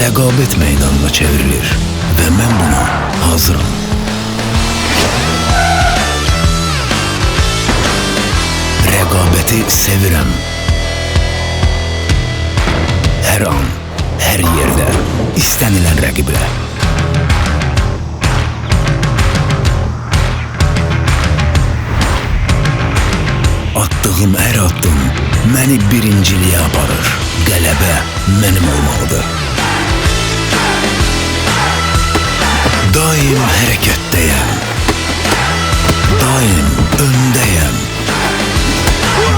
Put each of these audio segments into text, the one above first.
rəqabət meydanına çevrilir və mən buna hazıram. Rəqabəti sevirəm. Hər an, hər yerdə istənilən rəqiblə. Attığım hər addım məni birinciliyə aparır. Qələbə mənim olmalıdır. Daim hərəkətdəyəm. Daim öndəyəm.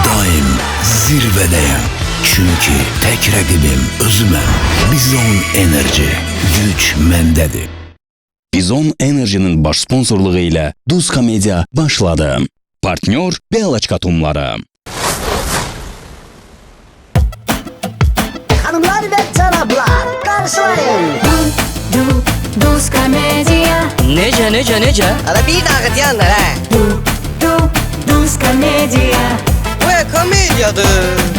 Daim zirvədəyəm. Çünki tək rəqibim özüməm. Bizon Enerji. Güc məndədir. Bizon Enerji'nin baş sponsorluğu ilə Duz Komediya başladı. Partnyor Belaçka Tumları. Hanımlar ve canablar, karşılayın. Duz Komediya. Nece? Ana bir daha diyanlar ha. Duz Komediya. Bu komedyadır.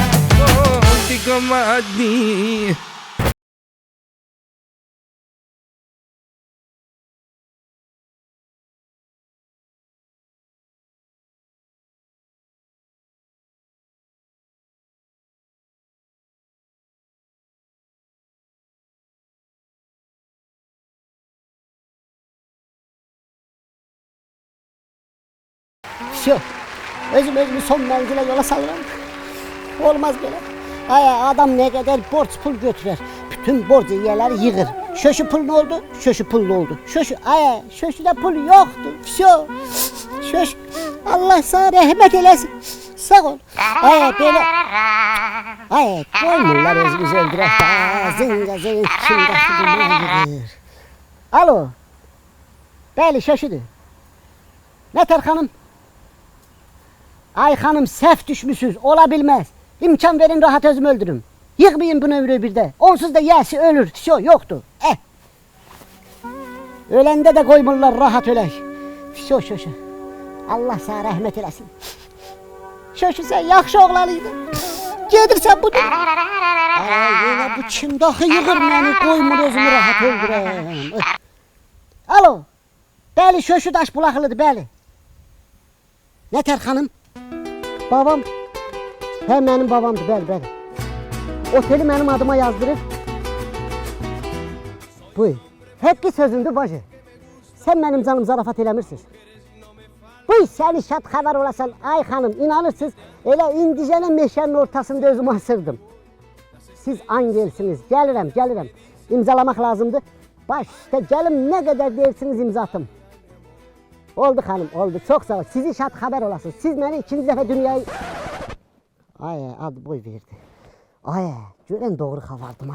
Şu, özümü son menzile yola salıram. Olmaz böyle. Ay adam ne kadar borç pul götürür. Bütün borcu yerleri yığır. Şöşü pul ne oldu? Şöşü pul ne oldu? Şöşüde pul yoktu. Şöş. Allah sana rahmet eylesin. Sağ ol. Böyle. Koymurlar özümüzü öldürer. Zınga zınga kim kaçtı bunlar yığır. Alo. Bəli, şöşüdür. Neter hanım? Ay hanım sef düşmüşsünüz, olabilmez. İmkan verin rahat özümü öldürüm. Yıkmayın bunu ömrü bir de. Onsuz da yesi ölür, yoktu. Ölende de koymurlar rahat ölek. Şöşü. Allah sana rahmet eylesin. Şöşü sen yaxşı oğlanıydın. Gedirsen bunu. Yine bu çimdakı yığır beni, koymur özümü rahat öldürem. Alo. Bəli, şöşü daş bulaqlıdır, bəli. Neter hanım? Babam. He benim babamdır, bəli. Oteli benim adıma yazdırır. Buyur. Hep bir sözündür bacı. Sen benim canım zarafat eləmirsiz. Buyur, sen şad xəbər olasan, ay hanım, inanırsınız. Elə indicənə meşənin ortasında özümü asırdım. Siz angelsiniz, gəlirəm. İmzalamak lazımdı. Baş üstə gəlim, ne kadar deyirsiniz imza atım. Oldu hanım, oldu. Çok sağ ol. Sizi şad haber olasınız. Siz beni ikinci defa dünyayı... Adı boy verdi. Görən doğru xavardım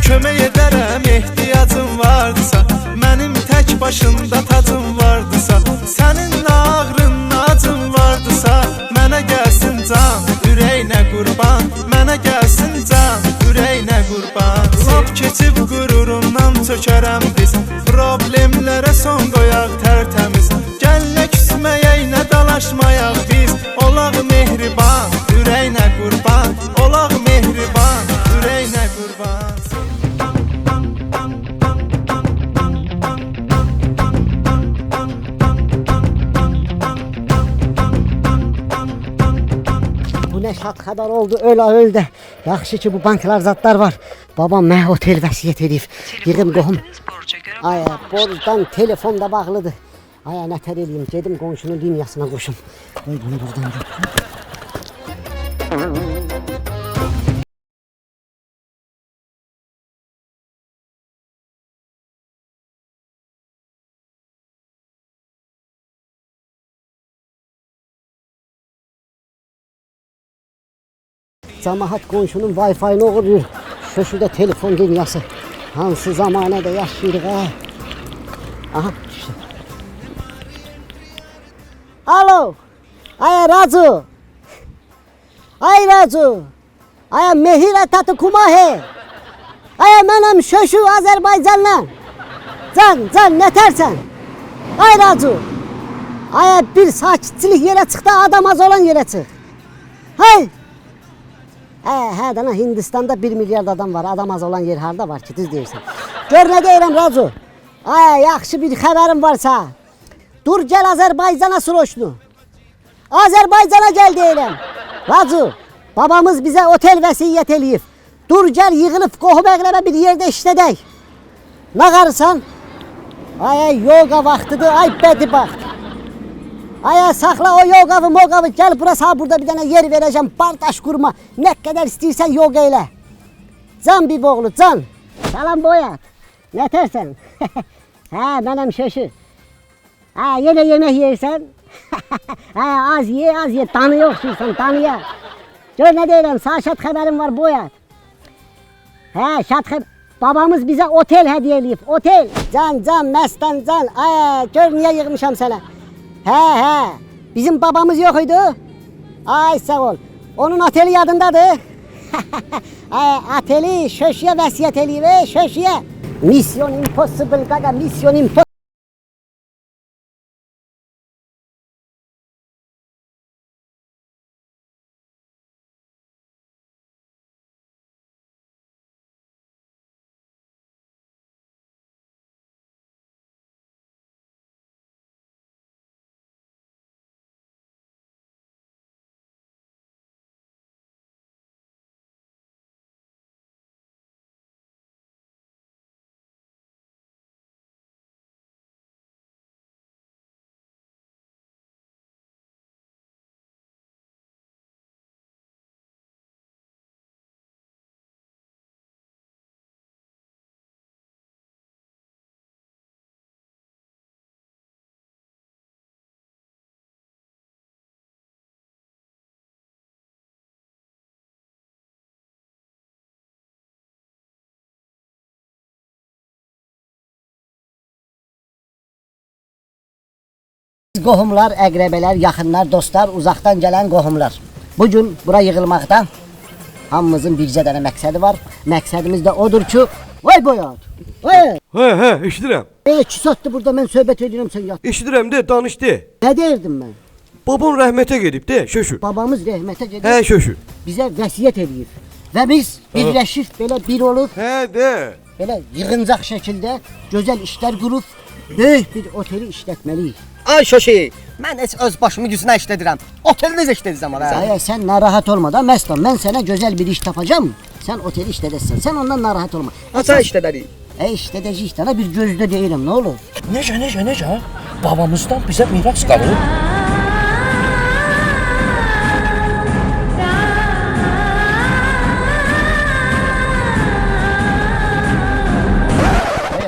Kömək edərəm, ehtiyacım vardısa, mənim tək başımda tacım vardısa, sənin ağrın acın vardısa, mənə gəlsin can, ürəyinə qurban, mənə gəlsin can, ürəyinə qurban. Lap keçib qürurumdan çökərəm biz, problemlərə son qoyaq tərtəmiz, gəllə küsməyək, nə dalaşmayaq biz, olaq mehriban, ürəyinə qurban, olaq mehriban, ürəyinə qurban. Bu ne şad xəbər oldu, öl də. Yaxşı ki bu banklar zatlar var. Babam mənə otel vəsiyyət edib. Yığım qohum. Borcdan telefon da bağlıdır. Nətər eləyim, gedim qonşunun linyasına qoşum. Qoy bunu buradan götürüm. Camaat qonşunun Wi-Fi-ni uğurluyor. Şöşüdə telefon dünyası. Hansı zamanədə yaşayırıq Aha düşdü. Alo. Racu. Racu. Mehirə tatı kumahe. Mənəm Şöşü Azərbaycanlı. Can nətərsən? Racu. Bir sakitçilik yerə çıx da adam az olan yerə çıx. Hə, dana Hindistanda 1 milyard adam var. Adam az olan yer harda var ki, düz deyirsən. Gör nə deyirəm Razu. Ay, yaxşı bir xəbərim varsa. Dur gəl Azərbaycana sroşnu. Azərbaycana gəl deyirəm. Razu, babamız bizə otel vəsiyyət eləyib. Dur gəl yığılıb qohum əqrəbə bir yerdə işlədək. Nə qarısan? Ay, yoga vaxtıdır, ay bədibaxt. Ay, saxla o yoqavı, moqavı, gəl burası, ha burada bir dənə yer verəcəm, bardaş qurma. Nə qədər istəyirsən yoga elə. Can bir boğlu, can. Salam Boyat. Nə tərsən? Hə, mənəm Şöşü. Hə, yenə yemək yeyirsən? Hə, az ye, tanıya oxşuyursan, tanıya. Gör nə deyirəm, sağ şad xəbərim var Boyat. Hə, şad xəbər. Babamız bizə otel hədiyyə eləyib, otel. Can, məstan, can. Ay, gör niyə yığmışam sənə. Hə, bizim babamız yox idi. Ay, sağ ol. Onun oteli yadındadır. Oteli Şöşüyə vəsiyyət eləyib, Şöşüyə. Mission impossible, qaqa, mission impossible. Qohumlar, əqrəbələr, yaxınlar, dostlar, uzaqdan gələn qohumlar. Bugün bura yığılmaqda hamımızın bircə dənə məqsədi var. Məqsədimiz də odur ki, vay Boyat, vay! Hə, eşidirəm. 2 saatdır burada mən söhbət edirəm, sən yat. Eşidirəm de, danış de. Nə deyirdim mən? Babam rəhmətə gedib de, Şöşü. Babamız rəhmətə gedib, Hə, Şöşü. bizə vəsiyyət eləyir. Və biz birləşib belə bir olub, Hə, de. belə yığıncaq şəkildə gözəl işlər qurub, böyük bir oteli işlətməliyik. Ay Şoşi, mən heç öz başımı gücünə işlədirəm. Oteliniz işlədirəm ona. Ay, sən narahat olma da Məstan, mən sənə gözəl bir iş tapacağım. Sən oteli işlədəsən, sən ondan narahat olma. Haça işlədərik. İşlədəcəyik dana bir gözdə deyirəm, nə olur? Necə? Babamızdan bizə miras qalıb.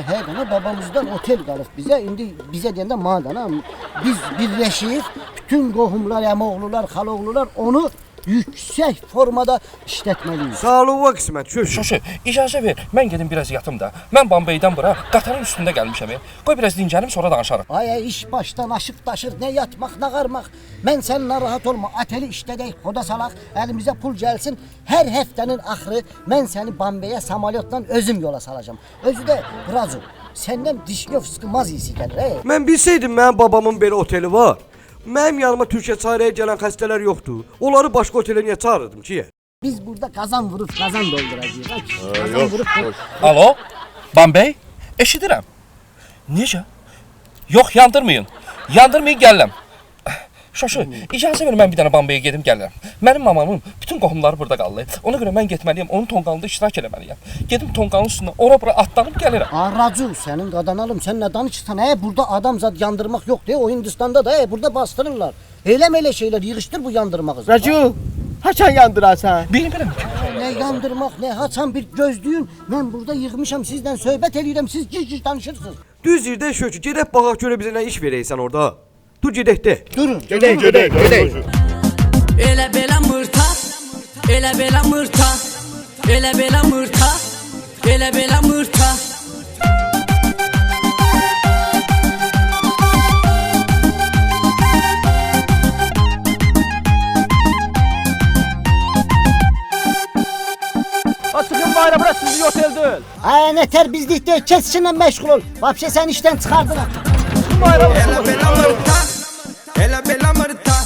Hə, dana babamızdan otel qalıb bizə, indi bizə deyəndə madana biz birləşib, bütün qohumlar, əmoğlular, xaloğlular onu yüksək formada işlətməliyik. Sağlığa qismət, Şöşü. Şoşu, icazə ver, mən gedim biraz yatım da. Mən Bambaydan bura qatarın üstündə gəlmişəm. Qoy biraz dincəlim, sonra danışarıq. Ay, iş başdan aşıb daşır, nə yatmaq, nə qarmaq. Mən sən narahat olma, ateli işlədək, xoda salaq, əlimizə pul gəlsin. Hər həftənin axırı mən səni Bambeyə samalyotla özüm yola salacağım. Özü də Razu, səndən Dişnyovski mazisi gəlir. Mən bilsəydim mənim babamın belə oteli var. Mənim yanıma Türkiyə çarəyə gələn xəstələr yoxdur. Onları başqa otelə niyə çağırırdım ki? Biz burada qazan vurub qazan dolduracağıq. Qazan vurub. Alo, Bambey, eşidirəm. Necə? Yox, yandırmayın. Yandırmayın, gəlirəm. Şoşu, icazə ver mən bir dənə Bambeyə gedim gəlirəm. Mənim mamamın bütün qohumları burada qaldı. Ona görə mən getməliyəm, onun tonqalında iştirak eləməliyəm. Gedim tonqalın üstünə, ora-bura atlanıb gəlirəm. Racu, sənin qadanalım, sən nə danışırsan? Burada adam zad yandırmaq yox deyə, o Hindistanda da burada bastırırlar. Eləmə elə şeylər, yığışdır bu yandırmağı. Racu, haçan yandırarsan? Bilmirəm ki. Nə yandırmaq, nə haçan bir gözlüyün. Mən burada yığmışam, sizdən söhbət eləyirəm, siz gic-gic danışırsınız. Düz yerdə Şöşü, gedək baxaq görə bizə nə iş verəysən orada. Dur gedək de. Durun. Gedək. Elə belə mırta, elə belə mırta, elə belə mırta, elə belə mırta. Açıqın bayra, burası sizin otel deyil. Ay, nətər bizlik deyil, kes işinlə məşğul ol. Vapşe sən işdən çıxardılar. Bayra, Elə belə mırta, elə belə mırta.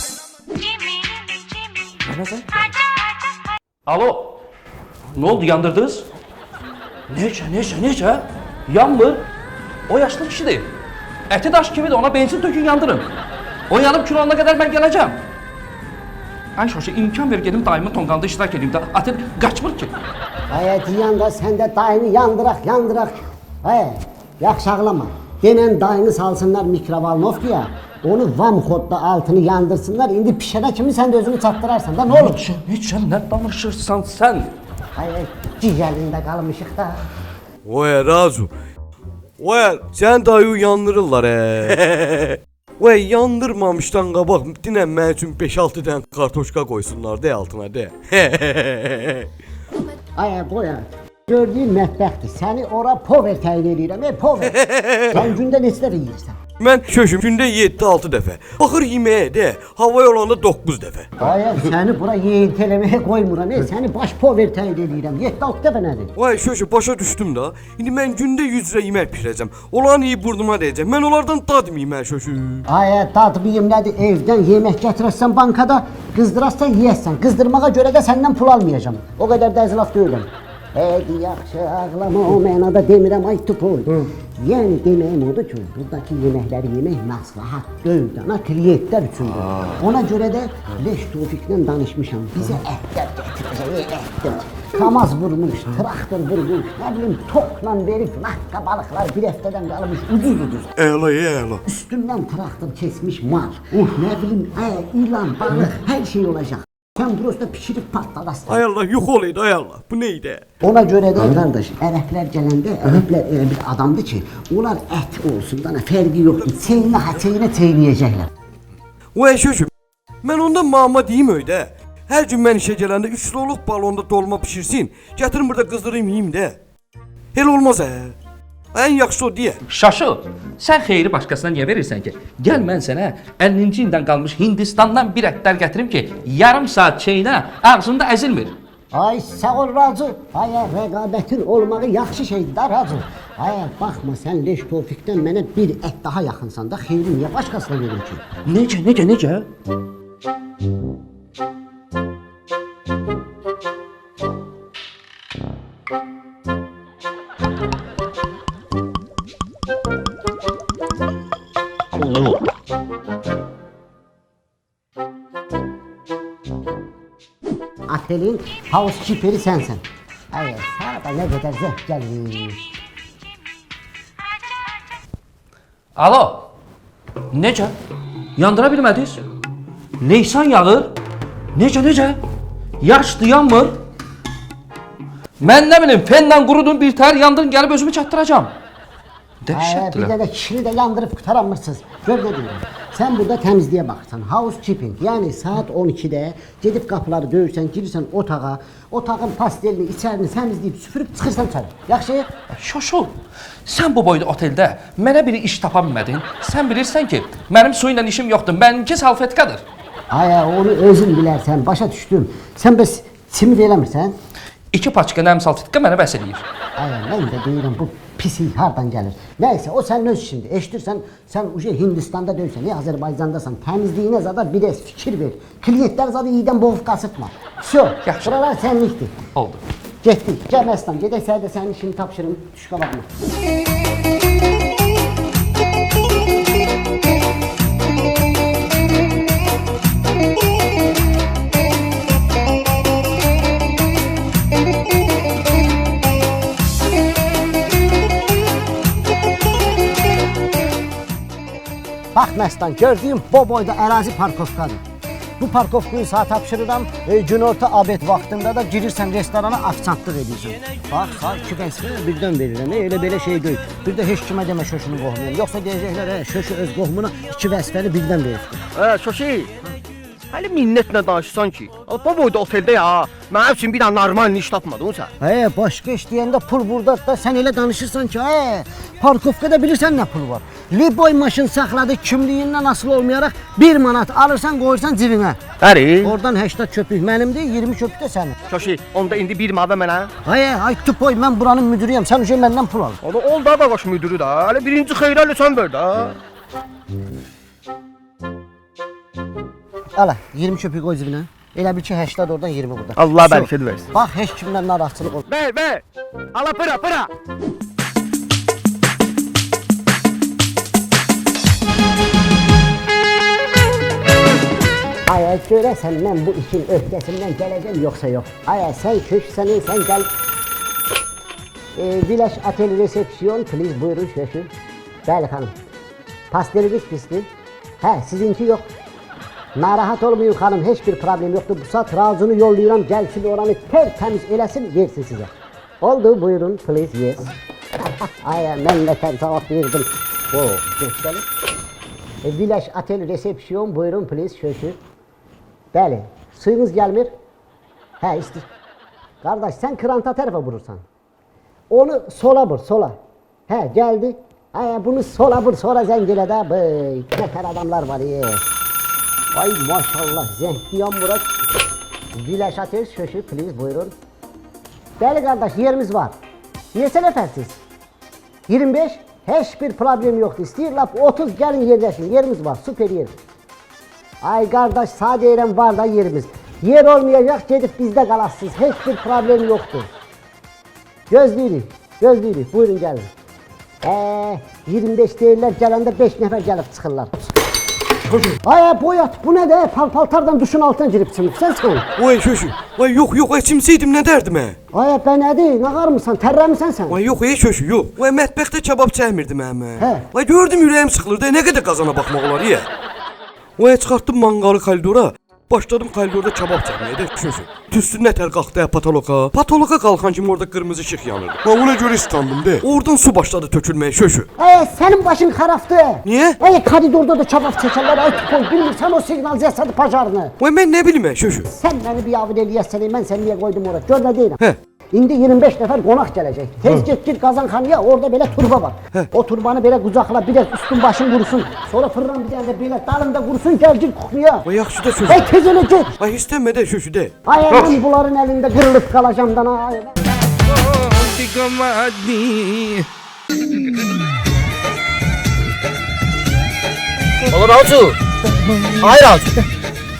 Alo, Ne oldu, yandırdınız? Necə? Yanmır. O yaşlı kişidir. Əti daş kimidir, ona benzin dökün, yandırın. O yanıb kül olana kadar ben geleceğim. Ay şoşu, imkan ver gedim dayımın tonqanda iştirak edeyim de atel kaçmır ki. Ay diyanda sen de dayını yandırak. Ay yaxşı ağlama. Denen dayını salsınlar mikrovalnovkaya. Onu vam kodda altını yandırsınlar. İndi pişene kimi sen de özünü çatdırarsan da ne olur? Necə, ne danışırsan sen? Ay cigərliyində qalmışıq da. Oy Razu. Oy sen dayı yandırırlar Oy yandırmamışdan qabaq dinən mən üçün 5-6 dənə kartoşka qoysunlar de altına de. Ay boya. Gördüyün mətbəxdir. Səni ora pover təyin edirəm. Pover. Sən gündə neçə dəfə yeyirsən? Mən şöşüm gündə 7-6 dəfə. Baxır yeməyə de, hava yolanda 9 dəfə. Ay səni bura yeyinti eləməyə qoymuram. Səni baş pover təyin edirəm. 7-6 dəfə nədir? Vay şöşü başa düşdüm da. İndi mən gündə 100 lira yemək pişirəcəm. Olan iyi burnuma deyəcəm. Mən onlardan dadmayayım mən şöşü. Ay dadmayım nədir? Evdən yemək gətirəsən bankada, qızdırarsan yeyəsən. Qızdırmağa görə də səndən pul almayacağam. O qədər də əzlaf deyiləm. Yaxşı ağlama o mənada demirəm ay tupoy. Yəni deməyim odur ki, buradakı yeməkləri yemək məslahat deyil, klientlər üçündür. Ona görə də Leş Tofiklə danışmışam. Bizə ətlər gətirəcək, ətlər. Kamaz vurmuş, traktor vurmuş, nə bilim tokla verib, lakka balıqlar bir həftədən qalmış, ucuz. Əla. Üstündən traktor kesmiş mal, nə bilim ilan, balıq, hər şey olacaq. Sen prosta pişirip patladasın. Ay Allah yok olaydı ay Allah. Bu neydi? Ona göre de kardeş, Ərəblər gələndə, Ərəblər elə bir adamdır ki, onlar ət olsun da fərqi yoxdur. Çeynəyəcəklər. Vay şöşüm, mən ondan mama deyim öydə. Hər gün mən işə gələndə 3 kiloluq balonda dolma pişirsin, gətirin burada qızdırayım yiyeyim də. Elə olmaz Ən yaxşı o deyə. Şaşı, sen xeyri başkasına niye verirsen ki? Gel ben sana 50. ildən qalmış Hindistandan bir ətlər gətirim ki, yarım saat çeynə ağzında əzilmir. Ay sağ ol Razu. Ay rəqabətin olmağı yaxşı şeydir da Razu. Ay baxma sən Leş Tofikdən mənə bir ət daha yaxınsan da xeyri niyə başqasına verim ki? Necə? Atelin housekeeper'i sensin. Ay sana da ne kadar zevk gelir. Alo, necə? Yandıra bilmədiniz? Leysan yağır? Necə? Yaşdı, yanmır? Mən nə bilim, fenlə qurudun bir tər yandırın, gəlib özümü çatdıracağım. Bir Dəhşətdir. de kişini de yandırıp kurtaramırsınız. Gör ne diyorum. Sen burada temizliğe baksan, housekeeping yani saat 12'de gidip kapıları döyürsen, girirsen otağa, otağın pastelini, içerini temizleyip süpürüp çıkırsan çarı. Yaxşı? Şoşul, sən bu boyda oteldə mənə bir iş tapa bilmədin. Sən bilirsən ki, mənim su ilə işim yoxdur, benimki salfetkadır. Ay onu özün bilərsən, başa düşdüm. Sen bəs simid eləmirsən? 2 paçka nəm salfetka mənə bəs eləyir. Ay mən də deyirəm bu pislik hardan gəlir. Nəysə o sənin öz işindir. Eşidirsən sən uje Hindistanda deyilsən, ya Azərbaycandasan. Təmizliyinə zada bir dəst fikir ver. Klientlər zada iyidən boğub qasıtma. Всё, Yaxşı. buralar sənlikdir. Oldu. Getdik. Gəl Məstan, gedək sənə də sənin işini tapşırım. Düş qabağıma. Bax Məstan, gördüyüm bu boyda ərazi parkovkadır. Bu parkovkayı saat tapşırıram, günorta abed vaxtında da girirsən restorana afsantlıq edirsən. Bax, iki vəzifə birdən verirəm, elə belə şey deyil. Bir də heç kimə demə şöşünü qohmuyam. Yoxsa deyəcəklər, şöşü öz qohumuna iki vəzifəni birdən verir. Şoşi. Hələ minnətlə danışsan ki, bu boyda oteldə ya, mənim üçün bir dənə normal iş tapmadın sən. Başqa iş deyəndə pul burada da sən elə danışırsan ki, parkovkada bilirsən nə pul var. Liboy maşın saxladı, kimliyindən asılı olmayaraq 1 manat alırsan, qoyursan cibinə. Bəli. Oradan 80 köpük mənimdir, 20 köpük də sənin. Şoşi, onda indi bir mavə mənə. Ay tupoy, mən buranın müdürüyəm, sən uje məndən pul al. Ol da baş müdürü də, hələ birinci xeyirlə sən ver də. Ala, 20 köpük qoy cibinə. Elə bil ki 80 oradan 20 buradan. Allah Su. bərəkət versin. Bax heç kimdən narahatçılıq olmaz. Ver. Ala pıra. Aya görəsən mən bu işin öhdəsindən gələcəm yoxsa yox. Aya sən köşsəni sən gəl. Village Otel resepsiyon please buyurun şefim. Bəli xanım. Pasteliniz pisdir. Hə sizinki yox. Narahat olmayın xanım heç bir problem yoxdur. Bu saat razını yollayıram gəlsin oranı tertemiz eləsin versin sizə. Oldu buyurun please yes. Aya mən də cavab verdim. O göstərin. Village Otel resepsiyon buyurun please şefim. Bəli, suyunuz gəlmir? Hə, istir. Qardaş, sən kranta tərəfə vurursan. Onu sola vur, sola. Hə, gəldi. Hə, bunu sola vur, sonra zəng elə də. Bəy, nə tər adamlar var, Ay maşallah, zəngdiyan Murat. Village Otel, şöşü, please, buyurun. Bəli qardaş, yerimiz var. Neçə nəfərsiz? 25? Heç bir problem yoxdur. İstəyir laf 30 gəlin yerləşin. Yerimiz var, süper yer. Ay qardaş, sağ deyirəm var da yerimiz. Yer olmayacaq, gedib bizdə qalasınız. Heç bir problem yoxdur. Gözləyirik. Buyurun gəlin. 25 deyirlər, gələndə 5 nəfər gəlib çıxırlar. Ay boyat, bu nə də? Paltardan duşun altına girib çıxmışsan sən. Vay şöşü. Vay yok çimseydim nə dərdim hə? Ay bə nədir? Nə qarmısan? Tərləmisən sən? Vay yok şöşü yok. Vay mətbəxdə kebab çəkmirdim həmə. Hə. Vay gördüm ürəyim sıxılırdı. Nə qədər qazana baxmaq olar ya. Vay çıxartdım manqalı koridora. Başladım koridorda kebab çəkməyə də şöşü. Tüstü nətər qalxdı patoloqa. Patoloqa qalxan kimi orada qırmızı işıq yanırdı. Ha ona görə istandım de. Oradan su başladı tökülməyə şöşü. Sənin başın xarabdır. Niyə? Koridorda da kebab çəkərlər. Ay tupon, bilmirsən o siqnalizasiya pajarını. Vay mən nə bilim şöşü. Sən məni bir avil eləyəsən, mən səni niyə qoydum ora? Gör nə deyirəm. Hə. İndi 25 nəfər qonaq gələcək. Tez get gir Qazanxanıya, orada belə turba var. O turbanı belə qucaqla, bir də üstün başın qurusun. Sonra fırlan bir dənə də belə dalında qurusun, gəl gir kuxuya. Vay yaxşı da şöşü. Ay tez elə get. Vay istənmə də şöşü de. Ay mən bunların əlində qırılıb qalacam da. Ay. Ola Razu. Ay Razu.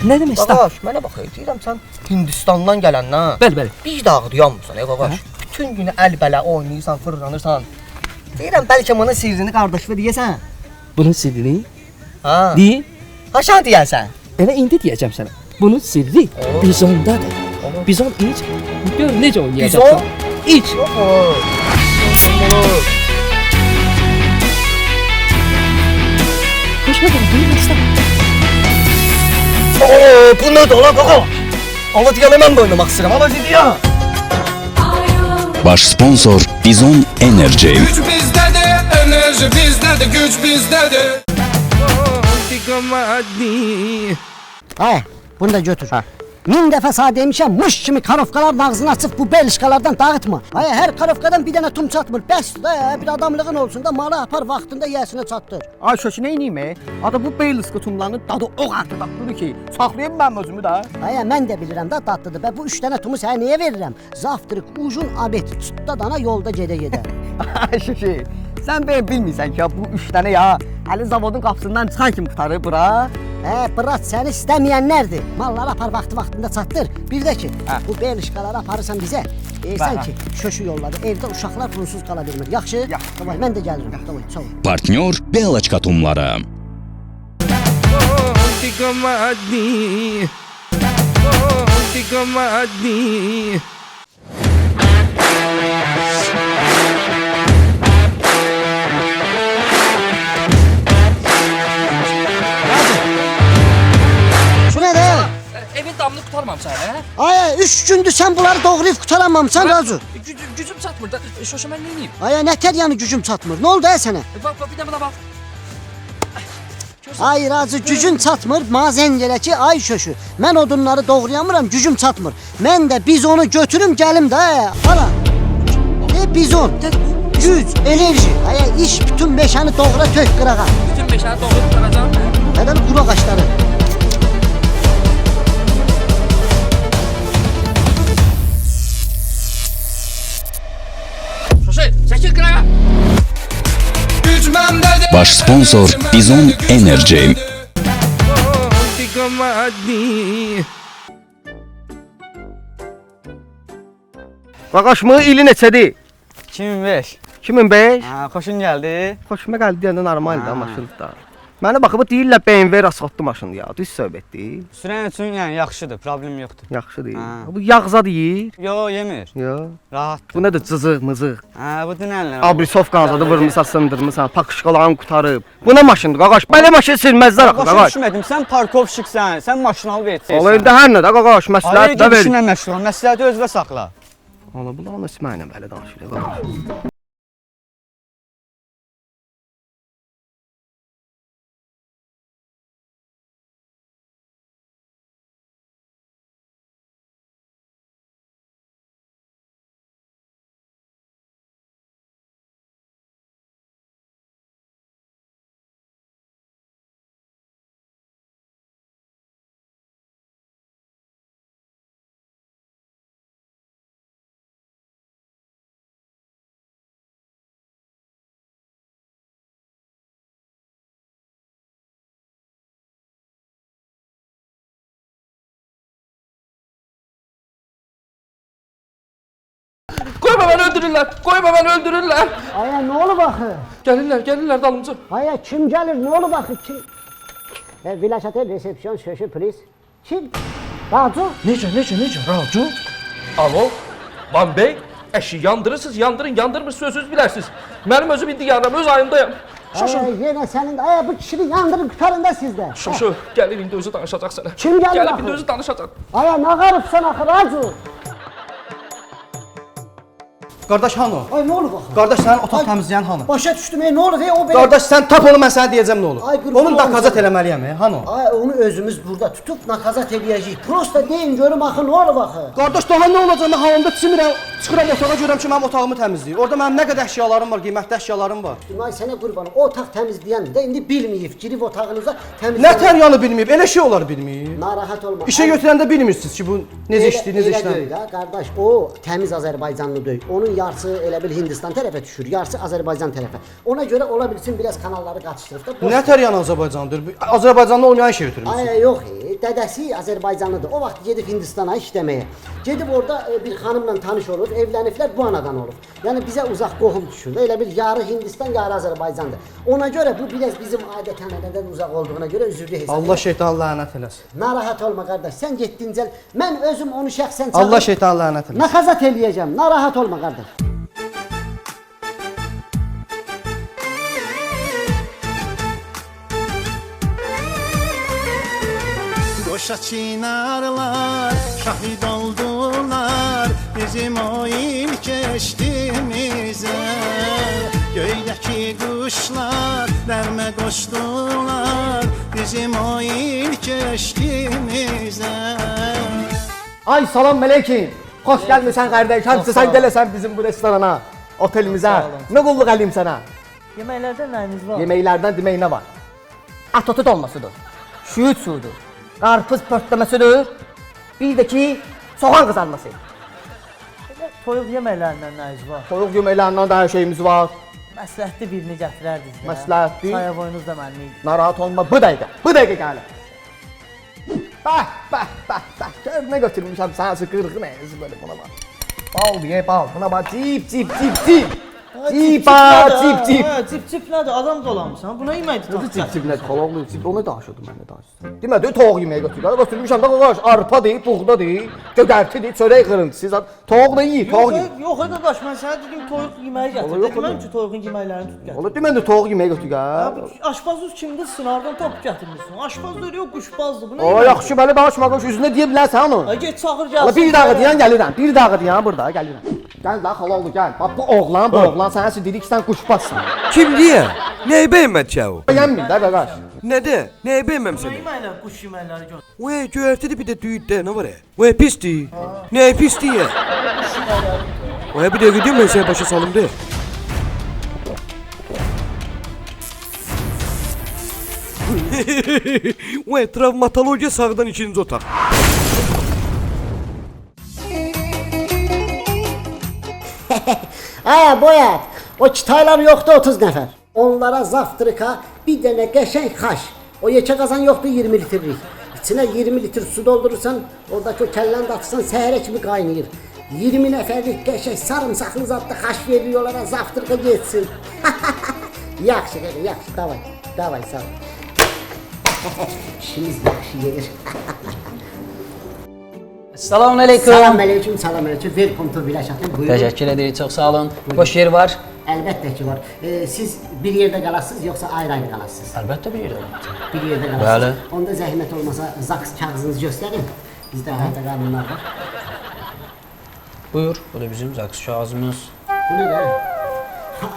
Nə demək istəyirsən? Qaqaş, mənə bax, deyirəm sən Hindistandan gələnlə. Bəli. Bir dağıdı yanmırsan qaqaş. Bütün günü əl-bələ oynayırsan, fırlanırsan. Deyirəm bəlkə mənə sirrini qardaşına deyəsən. Bunun sirrini? Ha. Deyin. Haşan deyəsən? Elə indi deyəcəm sənə. Bunun sirri bizondadır. Bizon iç. Gör necə oynayacaqsan. İç. Xoşuma gəldin, istəyirəm. Bu nədir ola qaqaş? Allah deyəmə mən də oynamaq istəyirəm. Allah deyəm. Baş sponsor Bizon Energy. Güç bizdədir, enerji bizdədir, güç bizdədir. Ay, bunu da götür. 1000 dəfə sağ demişəm, mış kimi karovkaların ağzını açıb bu belişkalardan dağıtma. Ay, hər karovkadan bir dənə tum çatmır. Bəs də bir adamlığın olsun da malı apar vaxtında yəsinə çatdır. Ay şöşü nə ineyim? Ada bu Beylis qutumlarının dadı o artıq dadlıdır ki, saxlayayım mən özümü də. Ay, mən də bilirəm də dadlıdır. Bə bu 3 dənə tumu sənə niyə verirəm? Zavtırıq, ujun abet, çıtda dana yolda gedə. Ay şöşü, sən beni bilmirsən ki, bu 3 dənə ya, hələ zavodun qapısından çıxan kimi tutarı bura. Bırat səni istəməyənlərdir. Malları apar vaxtında çatdır. Bir də ki, bu belişkaları aparırsan bizə. Deyirsən ki, şöşü yolladı. Evdə uşaqlar punsuz qala bilmir. Yaxşı? Davay, mən də gəlirəm. Davay, sağ ol. Partnyor Belaçka tumları. Evin damını qurtarmamısan, hə? Ay, 3 gündür sən bunları doğrayıb qutaramamısan, Razu. Gücüm çatmır da, şoşa mən neyniyim? Ay, nətər yəni gücüm çatmır? Nə oldu sənə? Bax, bir də buna bax. Ay Razı, gücün çatmır, mazən gələ ki, ay şöşü. Mən odunları doğrayamıram, gücüm çatmır. Mən də bizonu götürüm gəlim də, ala. Bizon, güc, enerji. Ay, iş bütün meşəni doğra tök qırağa. Bütün meşəni doğru qıracağam. Nədən quru ağaçları? Şoşa, çəkil qırağa. Güç məndədir. Baş sponsor Bizon Energy. Qaqaş mı ili neçədir? 2005. 2005. Ha, xoşun gəldi. Xoşuma gəldi deyəndə normaldır maşındır da. Mənə baxıb deyirlər BMW rasxatlı maşındır ya. Düz söhbətdir. Sürən üçün yəni yaxşıdır, problem yoxdur. Yaxşıdır. Ha. Bu yağza deyir. Yo, yemir. Yo. Rahatdır. Bu nədir cızıq, mızıq? Ha, bu dinənlər. Abrisovka azadı vurmusan, sındırmısan, pakışqalarını qutarıb. Bu nə maşındır qaqaş? Belə maşın sürməzlər axı Başa qaqaş. düşmədim, sən parkovşiksən, sən maşınalı verəcəksən. Ola indi hər nə də qaqaş, məsləhət də ver. Işinlə məşğul ol, məsləhəti özünə saxla. Ola bu da ona isməylə belə danışır qaqaş. Koyma beni öldürürler. Koyma beni öldürürler. Aya ne olur bakı? Gelirler dalımca. Aya kim gelir ne olur bakı kim? Village Hotel resepsiyon şöşü polis. Kim? Racu. Necə? Racu? Alo? Bambey? Eşi yandırırsınız, yandırmır sözsüz bilərsiniz. Mənim özüm indi yarım, öz ayımdayım. Şaşın. Aya yine senin aya bu kişini yandırın kurtarın da sizde. Şaşı, gəlir indi özü danışacaq sənə. Kim gəlir Gəlib axı? indi özü danışacaq. Aya ne garipsen akı Racu. Qardaş hanı? Ay ne olur bakı? Qardaş sənin otaq təmizləyən hanı? Başa düştüm ne olur o böyle. Qardaş sən tap onu mən sənə deyəcəm nə olur. Ay, qurban Onun dakazat olsun. eləməliyəm, hanı? Ay onu özümüz burada tutup nakazat edeceğiz. Prosta deyin görüm akı ne olur bakı. Qardaş daha nə olacaq? Mən havamda çimirəm, çıxıram otağa görürəm ki, mənim otağımı təmizləyir. Orada mənim nə qədər əşyalarım var, qiymətli əşyalarım var. Ay sana kurbanım o otak temizleyen de indi bilmeyip girip otağınıza Nə temizleyen. təryanı bilməyib, elə şey olar bilməyib. Narahat olma. İşə götürəndə bilmirsiniz ki, bu necə işləyir, necə Elə işləyir. deyil ha qardaş. O təmiz Azərbaycanlı deyil. Onun yarısı elə bil Hindistan tərəfə düşür, yarısı Azərbaycan tərəfə. Ona görə ola bilsin biraz kanalları qaçışdırıb da. Nə təryanı Azərbaycandır? Azərbaycanlı oynayan şey götürmüsünüz. Ay yox, dədəsi Azərbaycanlıdır. O vaxt gedib Hindistana işləməyə. Gedib orada bir xanımla tanış olur, evləniblər, bu anadan olub. Yəni bizə uzaq qohum düşür. Elə bil yarı Hindistan, yarı Azərbaycandır. Ona görə bu biraz bizim adət-ənənədən uzaq olduğuna görə üzürlü hesab. Allah şeytan lənət eləsin. Narahat olma qardaş. Sən getdincə mən özüm onu şəxsən Allah şeytan lənət eləsin. nakazat eləyəcəm. Narahat olma qardaş. Boşa çinarlar, şahit oldular bizim o ilk eşkimize. Göydeki kuşlar derme koştular bizim o ilk eşkimize. Ay salam melekin. Xoş gəlmisən qardaş. Hamısı sən gələsən bizim bu restorana, otelimizə. Nə qulluq eləyim sənə? Yeməklərdən nəyiniz var? Yeməklərdən demək nə var? Atotu dolmasıdır. Şüyüt suudur. Qarpız pörtləməsidir. Bir də ki, soğan qızarması. Toyuq yeməklərindən nəyiniz var? Toyuq yeməklərindən də hər şeyimiz var. Məsləhətli birini gətirərdiniz. Məsləhətli. Saya boynuz da mənli idi. Narahat olma, bu dəqiqə gəlir. Bəh. Gör nə götürmüşəm sənəsi qırğı nəyiniz böyle buna bax. Bal diye bal, buna bax, cip. Cip Cip-cip nədir? Adam dolanmısan. Buna yeməkdir Necə cip nədir? Xalaqlı cip, onu danışırdım mən də danışdım. Demədi, toğ yeməyə götürürlər. Götürmüşəm də qaqaş, arpadır, buğdadır, gögərtidir, çörək qırıntısı. Toğ da yeyir, toğ yeyir. Yox qardaş, mən sənə dedim toyuq yeməyi gətir. Dedim ki, toyuğun yeməklərini tut gətir. Ola demədi, toğ yeməyə götürürlər. Aşpazınız kimdir? Sınardan top gətirmisən. Aşpazdır yox, quşbazdır. Bu nə? O yaxşı, belə danışma, qoş üzünə deyə bilərsən onu. Ay get çağır Ola gəlsin. bir daqiqə deyən gəlirəm, bir daqiqə deyən burada gəlirəm. Gəl də xalaqlı gəl. Bax bu oğlan sənə dedik ki, sən quşbazsan. Kim deyə? Nəyi bəyənmədi ki o? Bəyənmir də qaqaş. Nədə? Nəyi bəyənməmsən? Yeməklər, quş yeməkləri gör. Vay, göyərtidir bir də düyüddə, nə var ya? Vay, pisdir. Nəyi pisdir ya? Vay, bir dəqiqə deyim, mən sənə başa salım de. Vay, travmatologiya sağdan ikinci otaq. Aya boyat. O kitaylar yoxdur 30 nəfər. Onlara zaftrika bir dənə qəşəng xaş. O yekə qazan yoxdur 20 litrlik. İçinə 20 litr su doldurursan, oradakı o kəlləni də atırsan səhərə kimi qaynayır. 20 nəfərlik qəşək sarımsaqlı zadda xaş veriyorlara zaftırqa geçsin. Yaxşı, yaxşı, davay, sağ ol. İşimiz yaxşı gelir. Salam aleyküm. Salam aleyküm. Welcome to Biləşatın. Buyurun. Təşəkkür edirik, çox sağ olun. Boş yer var? Əlbəttə ki var. Siz bir yerdə qalasınız yoxsa ayrı-ayrı qalasınız? Əlbəttə bir yerdə. Bir yerdə qalasınız. Bəli. Onda zəhmət olmasa zaks kağızınızı göstərin. Bizdə qayda qanunlar var. Buyur, bu da bizim zaks kağızımız. Bu nə də?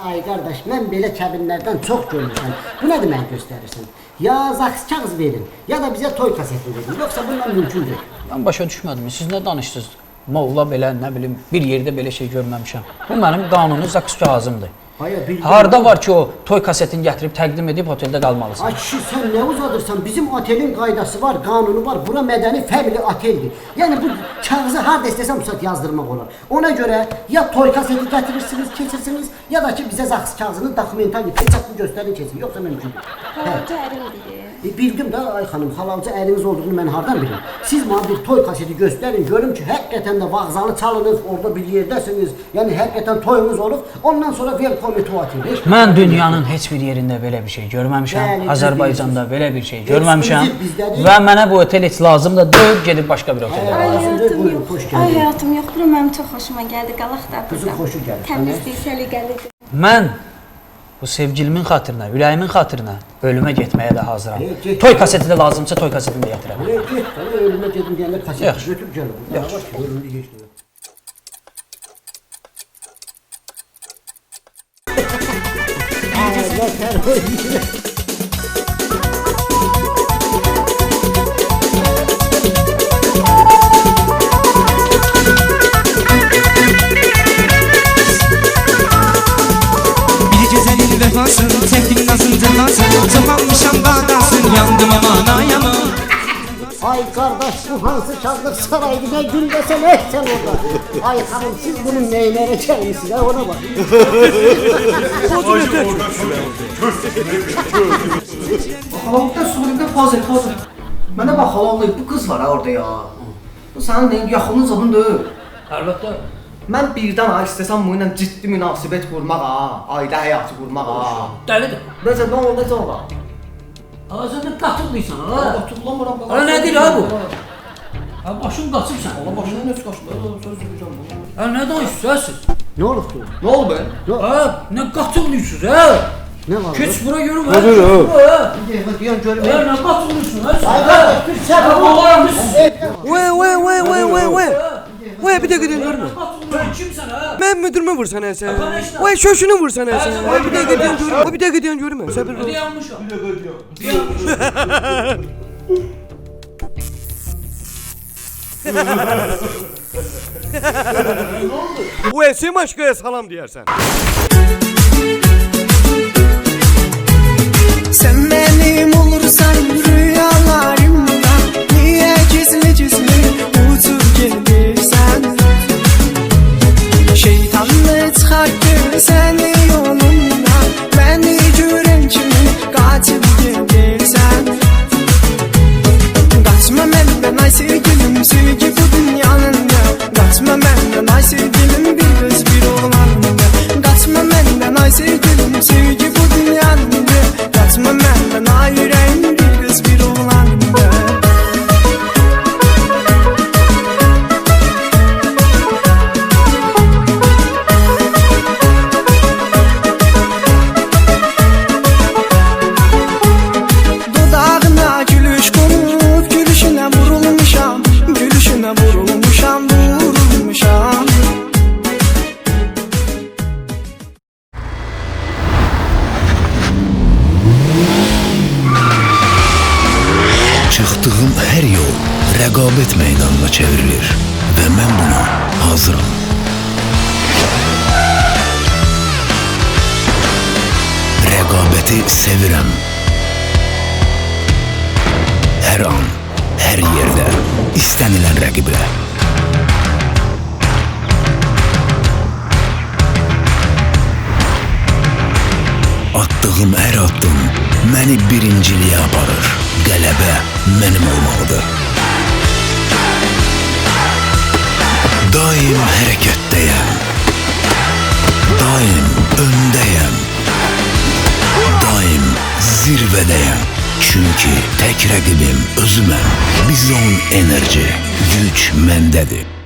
Ay qardaş, mən belə kəbinlərdən çox görmüşəm. Bu nədir mən göstərirsən? Ya zaks kağız verin, ya da bizə toy kaseti verin. Yoxsa bundan mümkün deyil. Mən başa düşmədim. Siz nə danışdınız? Molla belə, nə bilim, bir yerdə belə şey görməmişəm. Bu mənim qanuni zaks kağızımdır. Harda var ki o toy kasetini gətirib təqdim edib oteldə qalmalısan? Ay kişi, sən nə uzadırsan? Bizim otelin qaydası var, qanunu var. Bura mədəni fəmili oteldir. Yəni bu kağızı harda istəsən bu saat yazdırmaq olar. Ona görə ya toy kaseti gətirirsiniz, keçirsiniz, ya da ki bizə zaks kağızını dokumental pečatını göstərin keçin. Yoxsa mümkün deyil. Halalca ərimdir. Bildim də ay xanım, halalca əriniz olduğunu mən hardan bilim? Siz mənə bir toy kaseti göstərin, görüm ki, həqiqətən də vağzalı çalınız, orada bir yerdəsiniz. Yəni həqiqətən toyunuz olub. Ondan sonra welcome to hotel. Mən dünyanın heç bir yerində belə bir şey görməmişəm. Azərbaycanda belə bir şey görməmişəm. Və mənə bu otel heç lazım da deyil, gedib başqa bir oteldə. Ay həyatım yoxdur, mənim çox xoşuma gəldi. Qalaq da Qızın xoşu gəlir. təmizlik, səliqəlidir. Mən bu sevgilimin xatirinə, ürəyimin xatirinə ölümə getməyə də hazıram. Toy kaseti də lazımsa toy kasetini də gətirəm. Get, ölümə gedim deyənlər kaseti götür gəl. Yaxşı. Ölümlü geçdi. Bir güzelin vefasın, çektin nasıl cefasın, çok almışam qadasın, yandım aman ayama. Ay qardaş, bu hansı şadlıq saraydı, nə gün desən əksən orada. Ay xanım, siz bunun neylərə gəlmişsiniz, ona bak. Halallıqda Suriye'de hazır. Mənə bax, halallık bu kız var ha orada ya. Bu sənin neyin yaxının zabın deyil. Əlbəttə. Mən birdən ha istəsəm bununla ciddi münasibət qurmaq ha, ailə həyatı qurmaq ha. Dəlidir. Necə, nə oldu, necə oldu? Aa, sən də qatıqlıysan ha? Qatıqlamıram. Hala nədir ha bu? Ha, başın qaçıb sən. Allah başına nə çıxarsın? Söz söyləyəcəm bunu. Ha, nə danışırsınız? Nə olubdu? Nə oldu be? Ha, nə qatıqlıyırsınız ha? Nə var? Keç bura görüm ha. Nedir ha? Ha, Deyən görüm. nə qatıqlıyırsınız ha? Ay qardaş, bir səbəb Oğlan biz. Vay, bir dəqiqə deyən görmə. Kimsən ha? Mən müdürümə vursan sən. Vay, şöşünü vursan sən. Vay, bir dəqiqə deyən görmə. Bir dəqiqə deyən görmə. Səbir ol. Dayanmışam. Vay, sen başqaya salam deyərsən. Sen benim olursan rüyalarımda, niye gizli gizli uçup gelirsen? Şeytanlı çıkarttı seni yolunda, beni gören kimi kaçıp gelirsen? Kaçma benden ay sevgilim, sevgi bu dünyanın ya. Kaçma benden ay sevgilim, bir göz bir oğlanın ya. Kaçma benden ay sevgilim, sevgi bu dünyanın ya. Kaçma benden ay yüreğim, bir göz bir oğlanın ya. Dudağına gülüş konup, gülüşüne vurulmuşam, gülüşüne vurulmuşam, vurulmuşam. Çıxdığım hər yol rəqabət meydanına çevrilir və mən buna hazıram. Rəqabəti sevirəm. Hər an, hər yerdə istənilən rəqiblə. Attığım hər addım məni birinciliyə aparır. Qələbə mənim olmalıdır. Daim Daim hərəkətdəyəm. Daim öndəyəm. Daim zirvədəyəm. Çünki tək rəqibim özüməm. Bizon Enerji. Güc məndədir.